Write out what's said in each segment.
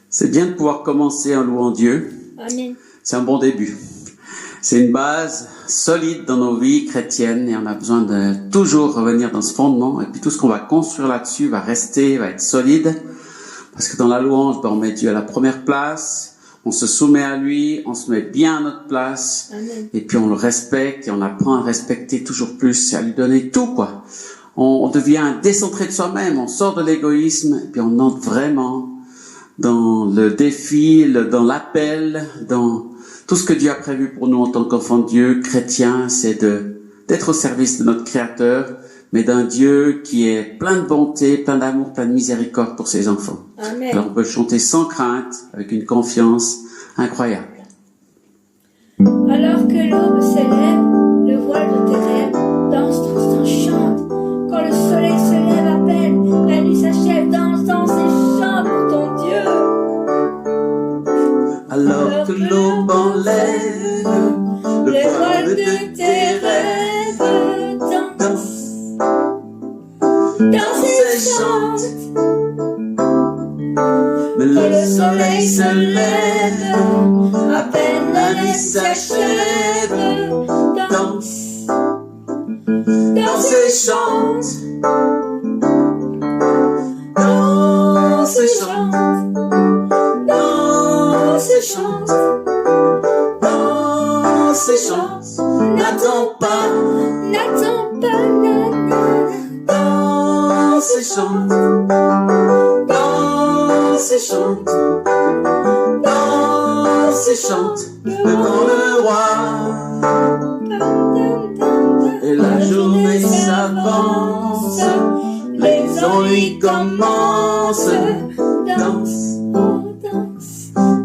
C'est bien de pouvoir commencer en louant Dieu. Amen. C'est un bon début. C'est une base solide dans nos vies chrétiennes et on a besoin de toujours revenir dans ce fondement. Et puis tout ce qu'on va construire là-dessus va rester, va être solide. Parce que dans la louange, on met Dieu à la première place, on se soumet à lui, on se met bien à notre place. Amen. Et puis on le respecte et on apprend à respecter toujours plus et à lui donner tout, quoi. On devient décentré de soi-même, on sort de l'égoïsme et puis on entre vraiment dans le défi, dans l'appel, dans tout ce que Dieu a prévu pour nous en tant qu'enfants de Dieu, chrétiens, c'est d'être au service de notre Créateur, mais d'un Dieu qui est plein de bonté, plein d'amour, plein de miséricorde pour ses enfants. Amen. Alors on peut chanter sans crainte, avec une confiance incroyable. Alors que l'aube s'élève, le voile de tes rêves, danse, danse, chante. Quand le soleil se lève à peine, la nuit s'achève, danse, danse et chante pour ton Dieu. Alors que l'aube enlève le voile de tes rêves, danse, danse et chante. Mais le soleil se lève, à peine la nuit s'achève, danse, danse et chante, danse et chante, danse et chante, danse et chante, n'attends pas, danse et chante, danse et chante, danse et chante devant le roi. Et la journée s'avance, les ennuis commencent. Danse,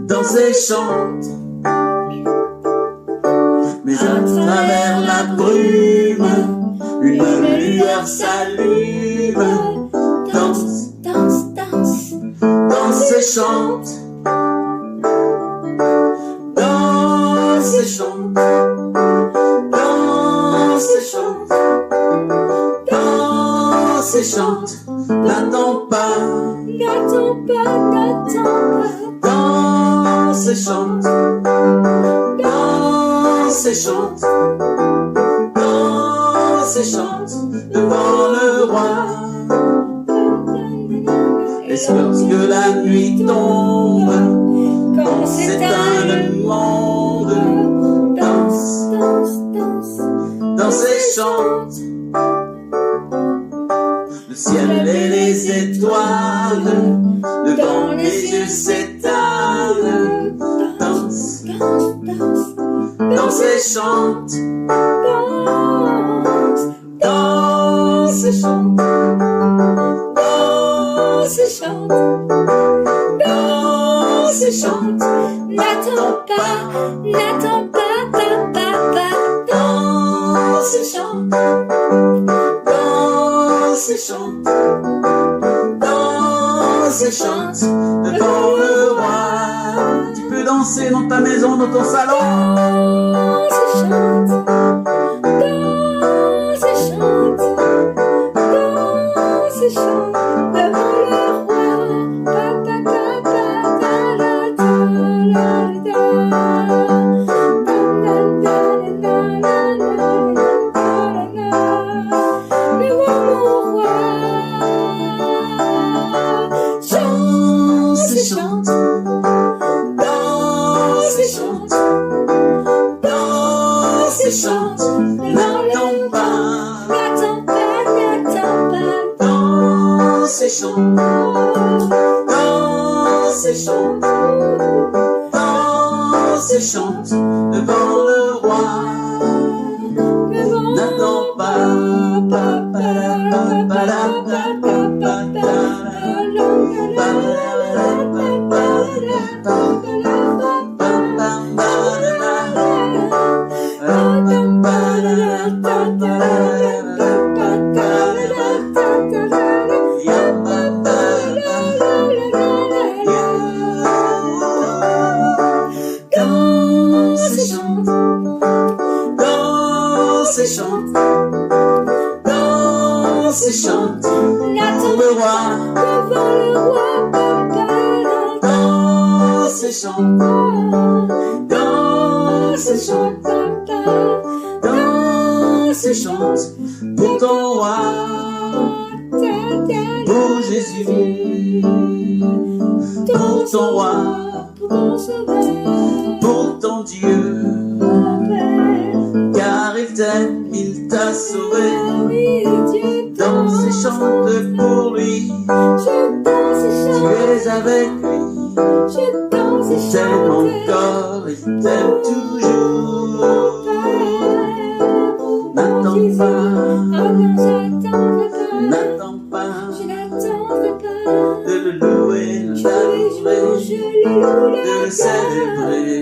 danse et chante. Mais à travers la brume, une lueur s'allume. Danse, danse et chante. Danse et chante. Danse et chante. Danse et chante. N'attends pas. Danse et chante. Danse et chante. Danse et chante devant le roi. Et lorsque la nuit tombe, quand s'éteint le monde, danse, danse et chante. Le ciel et les étoiles, devant les yeux s'étalent. Danse, danse et chante. Danse et chante. Danse et chante. Danse et chante. N'attends pas, papa. Danse et chante. Danse et chante. Danse et chante devant le roi. Tu peux danser dans ta maison, dans ton salon. Danse et chante. Danse et chante. Danse et chante devant le roi. Danse et chante. Danse et chante. Danse et chante. N'attends pas. Danse et chante. Danse et chante. Danse et chante devant le roi. N'attends pas. Danse et chante. chante, danse et chante, danse et chante pour ton roi, pour Jésus, pour ton roi, pour ton sauveur, pour ton Dieu, mon Père. car il t'aime, il t'a sauvé. Ah oui, Dieu Danse et chante pour lui, je danse et tu chante, es avec lui, je danse et il t'aime chante, encore, il t'aime toujours. N'attends Jésus. pas, Ah non, j'attendrai pas, n'attends pas je n'attendrai pas. de le louer, de Je le l'adorer, loue, de le célébrer.